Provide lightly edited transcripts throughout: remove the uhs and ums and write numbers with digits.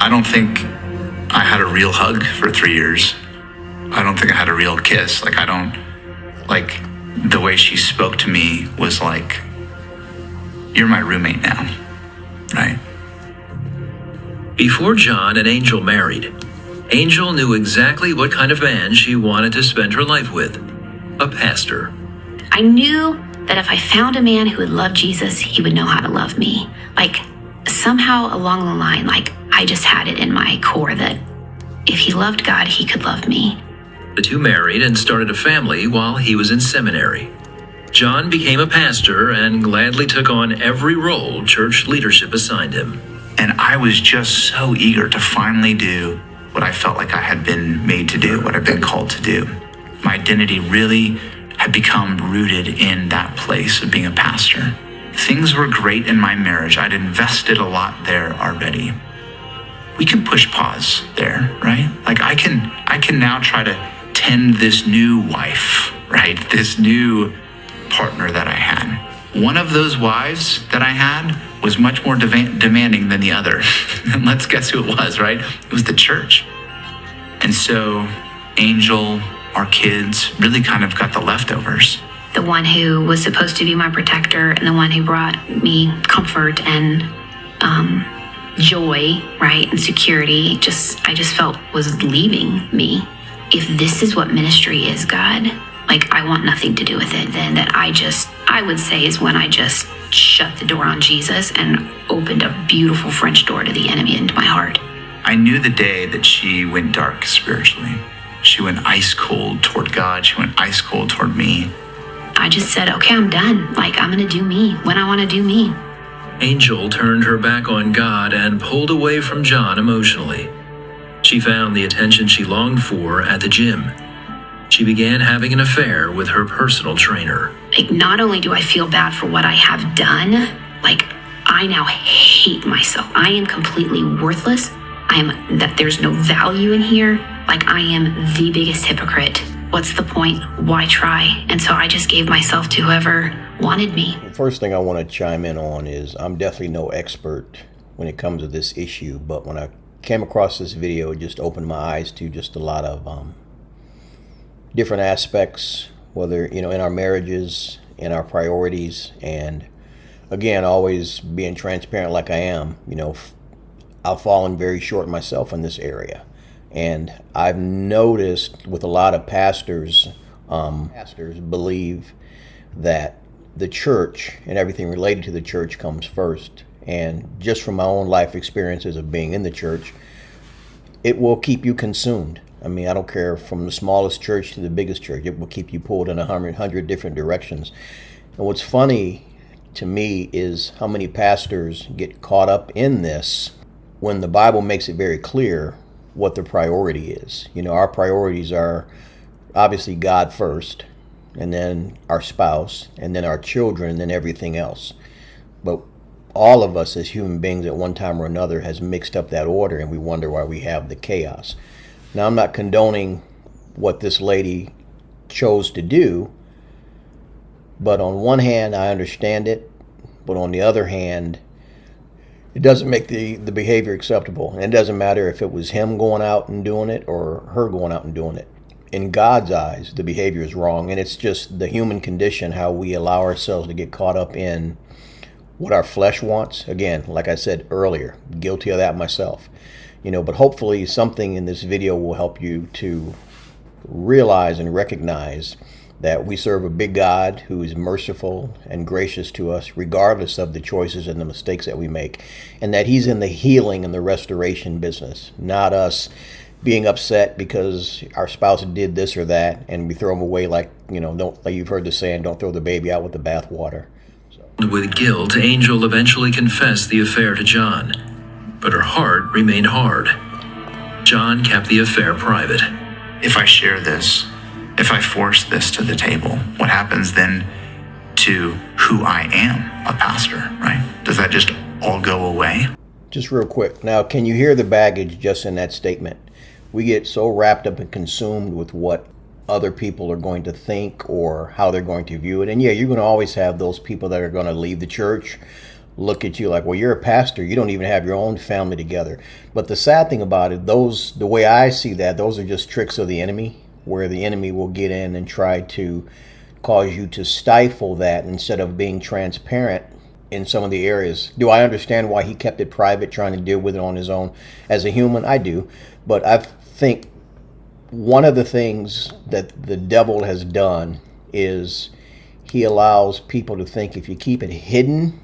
I don't think I had a real hug for 3 years. I don't think I had a real kiss. Like the way she spoke to me was like, you're my roommate now, right? Before John and Angel married, Angel knew exactly what kind of man she wanted to spend her life with, a pastor. I knew that if I found a man who would love Jesus, he would know how to love me. Like somehow along the line, like I just had it in my core that if he loved God, he could love me. The two married and started a family while he was in seminary. John became a pastor and gladly took on every role church leadership assigned him. And I was just so eager to finally do what I felt like I had been made to do, what I've been called to do. My identity really had become rooted in that place of being a pastor. Things were great in my marriage. I'd invested a lot there already. We can push pause there, right? Like I can now try to tend this new wife, right? This new partner that I had. One of those wives that I had was much more demanding than the other. And let's guess who it was, right? It was the church. And so Angel, our kids, really kind of got the leftovers. The one who was supposed to be my protector and the one who brought me comfort and joy, right, and security, I just felt was leaving me. If this is what ministry is, God, like I want nothing to do with it, then that I would say is when I just shut the door on Jesus and opened a beautiful French door to the enemy into my heart. I knew the day that she went dark spiritually. She went ice cold toward God. She went ice cold toward me. I just said, okay, I'm done. Like I'm gonna do me when I wanna do me. Angel turned her back on God and pulled away from John emotionally. She found the attention she longed for at the gym. She began having an affair with her personal trainer. Like not only do I feel bad for what I have done, like I now hate myself. I am completely worthless. That there's no value in here. Like I am the biggest hypocrite. What's the point? Why try? And so I just gave myself to whoever wanted me. First thing I want to chime in on is I'm definitely no expert when it comes to this issue, but when I came across this video, it just opened my eyes to just a lot of different aspects, whether, in our marriages, in our priorities, and again, always being transparent like I am, I've fallen very short myself in this area. And I've noticed with a lot of pastors believe that the church and everything related to the church comes first. And just from my own life experiences of being in the church, it will keep you consumed. I mean, I don't care from the smallest church to the biggest church. It will keep you pulled in 100 different directions. And what's funny to me is how many pastors get caught up in this when the Bible makes it very clear what the priority is. Our priorities are obviously God first, and then our spouse, and then our children, and then everything else. But all of us as human beings at one time or another has mixed up that order, and we wonder why we have the chaos. Now, I'm not condoning what this lady chose to do, but on one hand, I understand it, but on the other hand, it doesn't make the behavior acceptable. And it doesn't matter if it was him going out and doing it or her going out and doing it. In God's eyes, the behavior is wrong, and it's just the human condition, how we allow ourselves to get caught up in what our flesh wants. Again, like I said earlier, guilty of that myself. But hopefully something in this video will help you to realize and recognize that we serve a big God who is merciful and gracious to us regardless of the choices and the mistakes that we make, and that he's in the healing and the restoration business, not us being upset because our spouse did this or that and we throw them away like you've heard the saying, don't throw the baby out with the bathwater. With guilt, Angel eventually confessed the affair to John, but her heart remained hard. John kept the affair private. If I share this, if I force this to the table, what happens then to who I am, a pastor, right? Does that just all go away? Just real quick. Now, can you hear the baggage just in that statement? We get so wrapped up and consumed with what other people are going to think or how they're going to view it. And yeah, you're going to always have those people that are going to leave the church look at you like, well, you're a pastor. You don't even have your own family together. But the sad thing about it, the way I see that, those are just tricks of the enemy, where the enemy will get in and try to cause you to stifle that instead of being transparent in some of the areas. Do I understand why he kept it private, trying to deal with it on his own? As a human, I do. But I think one of the things that the devil has done is he allows people to think if you keep it hidden,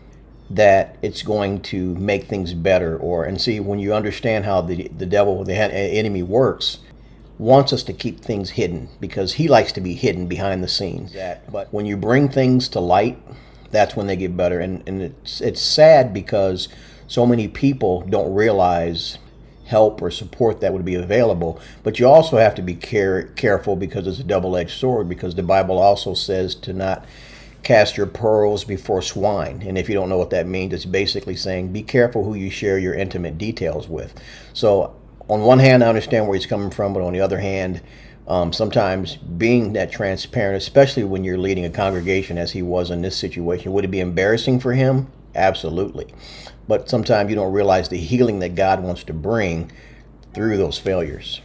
that it's going to make things better. And see, when you understand how the devil, the enemy works, wants us to keep things hidden because he likes to be hidden behind the scenes. But when you bring things to light, that's when they get better. And it's sad because so many people don't realize help or support that would be available. But you also have to be careful because it's a double-edged sword, because the Bible also says to not cast your pearls before swine. And if you don't know what that means, it's basically saying be careful who you share your intimate details with. So on one hand, I understand where he's coming from, but on the other hand, sometimes being that transparent, especially when you're leading a congregation as he was in this situation, would it be embarrassing for him? Absolutely. But sometimes you don't realize the healing that God wants to bring through those failures.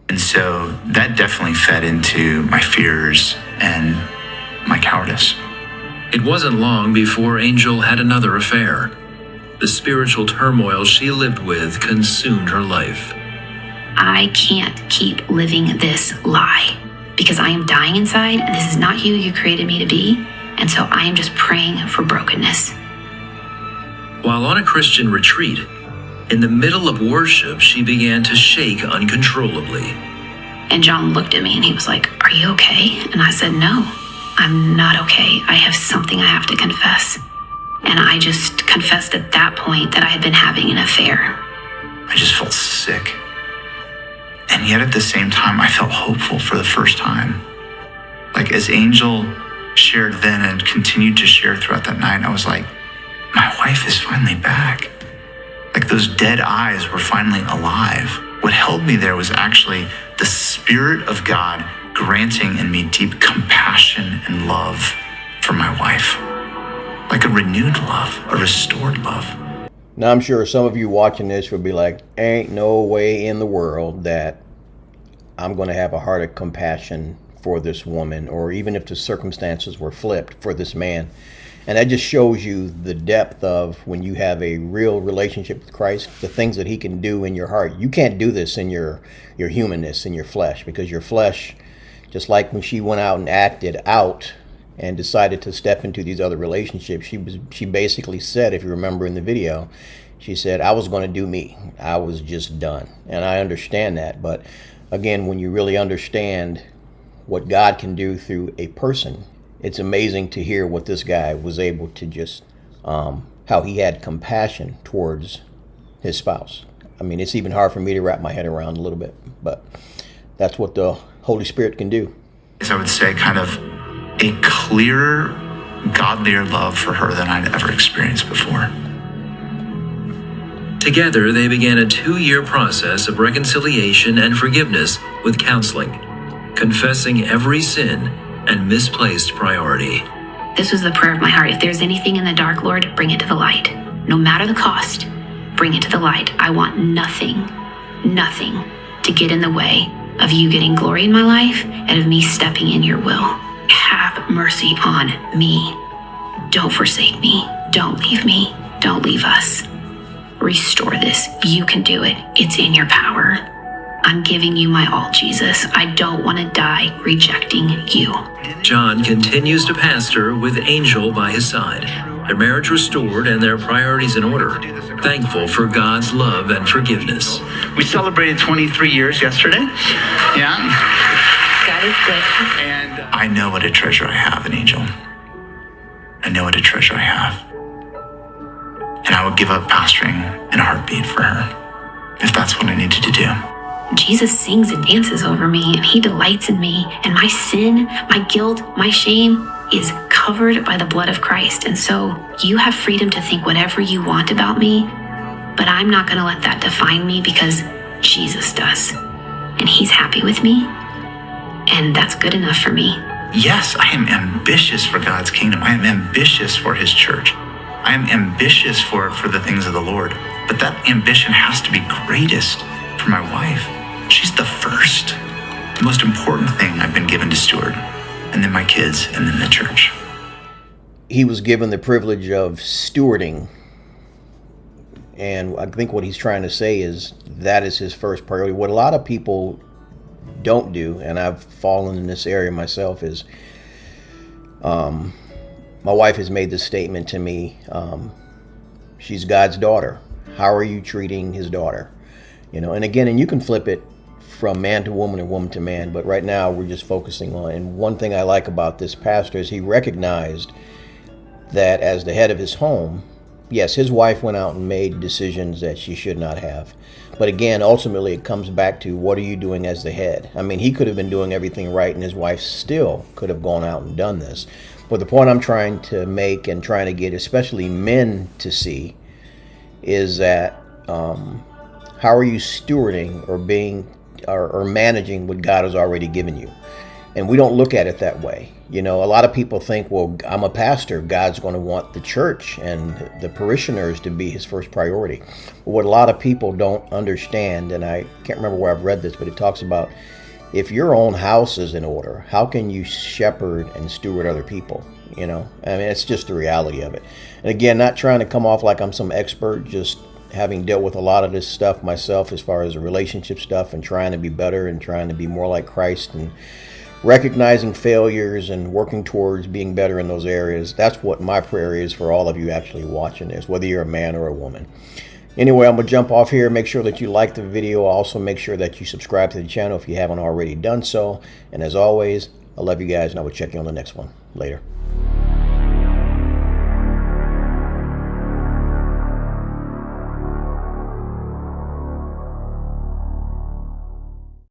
And so that definitely fed into my fears and my cowardice. It wasn't long before Angel had another affair. The spiritual turmoil she lived with consumed her life. I can't keep living this lie because I am dying inside, and this is not who you created me to be. And so I am just praying for brokenness. While on a Christian retreat, in the middle of worship, she began to shake uncontrollably. And John looked at me and he was like, "Are you okay?" And I said, "No, I'm not okay. I have something I have to confess." And I just confessed at that point that I had been having an affair. I just felt sick. And yet at the same time, I felt hopeful for the first time. Like as Angel shared then and continued to share throughout that night, I was like, my wife is finally back. Like those dead eyes were finally alive. What held me there was actually the Spirit of God granting in me deep compassion and love for my wife. Like a renewed love, a restored love. Now, I'm sure some of you watching this will be like, ain't no way in the world that I'm going to have a heart of compassion for this woman, or even if the circumstances were flipped for this man. And that just shows you the depth of when you have a real relationship with Christ, the things that he can do in your heart. You can't do this in your humanness, in your flesh, because your flesh, just like when she went out and acted out and decided to step into these other relationships, she basically said, if you remember in the video, she said, I was going to do me. I was just done. And I understand that. But again, when you really understand what God can do through a person, it's amazing to hear what this guy was able to just, how he had compassion towards his spouse. I mean, it's even hard for me to wrap my head around a little bit, but that's what the Holy Spirit can do. As I would say, kind of a clearer, godlier love for her than I'd ever experienced before. Together, they began a 2-year process of reconciliation and forgiveness with counseling, confessing every sin and misplaced priority. This was the prayer of my heart. If there's anything in the dark, Lord, bring it to the light. No matter the cost, bring it to the light. I want nothing to get in the way of you getting glory in my life and of me stepping in your will. Have mercy on me. Don't forsake me. Don't leave me. Don't leave us. Restore this. You can do it. It's in your power. I'm giving you my all, Jesus. I don't want to die rejecting you. John continues to pastor with Angel by his side, their marriage restored and their priorities in order, thankful for God's love and forgiveness. We celebrated 23 years yesterday. Yeah. God is good. And I know what a treasure I have in Angel. I know what a treasure I have. And I would give up pastoring in a heartbeat for her, if that's what I needed to do. Jesus sings and dances over me, and he delights in me, and my sin, my guilt, my shame is covered by the blood of Christ. And so you have freedom to think whatever you want about me, but I'm not going to let that define me, because Jesus does. And he's happy with me, and that's good enough for me. Yes, I am ambitious for God's kingdom. I am ambitious for his church. I am ambitious for the things of the Lord, but that ambition has to be greatest for my wife. She's the first, the most important thing I've been given to steward, and then my kids, and then the church. He was given the privilege of stewarding, and I think what he's trying to say is that is his first priority. What a lot of people don't do, and I've fallen in this area myself, is my wife has made this statement to me. She's God's daughter. How are you treating his daughter? You know, and again, and you can flip it from man to woman and woman to man, but right now we're just focusing on, and one thing I like about this pastor is he recognized that as the head of his home, yes, his wife went out and made decisions that she should not have. But again, ultimately, it comes back to what are you doing as the head? I mean, he could have been doing everything right, and his wife still could have gone out and done this. But the point I'm trying to make and trying to get especially men to see is that how are you stewarding or being or managing what God has already given you? And we don't look at it that way. You know, a lot of people think, well, I'm a pastor. God's going to want the church and the parishioners to be his first priority. But what a lot of people don't understand, and I can't remember where I've read this, but it talks about if your own house is in order, how can you shepherd and steward other people? You know, I mean, it's just the reality of it. And again, not trying to come off like I'm some expert, just having dealt with a lot of this stuff myself as far as the relationship stuff and trying to be better and trying to be more like Christ and recognizing failures and working towards being better in those areas. That's what my prayer is for all of you actually watching this, whether you're a man or a woman. Anyway, I'm going to jump off here. Make sure that you like the video. Also, make sure that you subscribe to the channel if you haven't already done so. And as always, I love you guys, and I will check you on the next one. Later.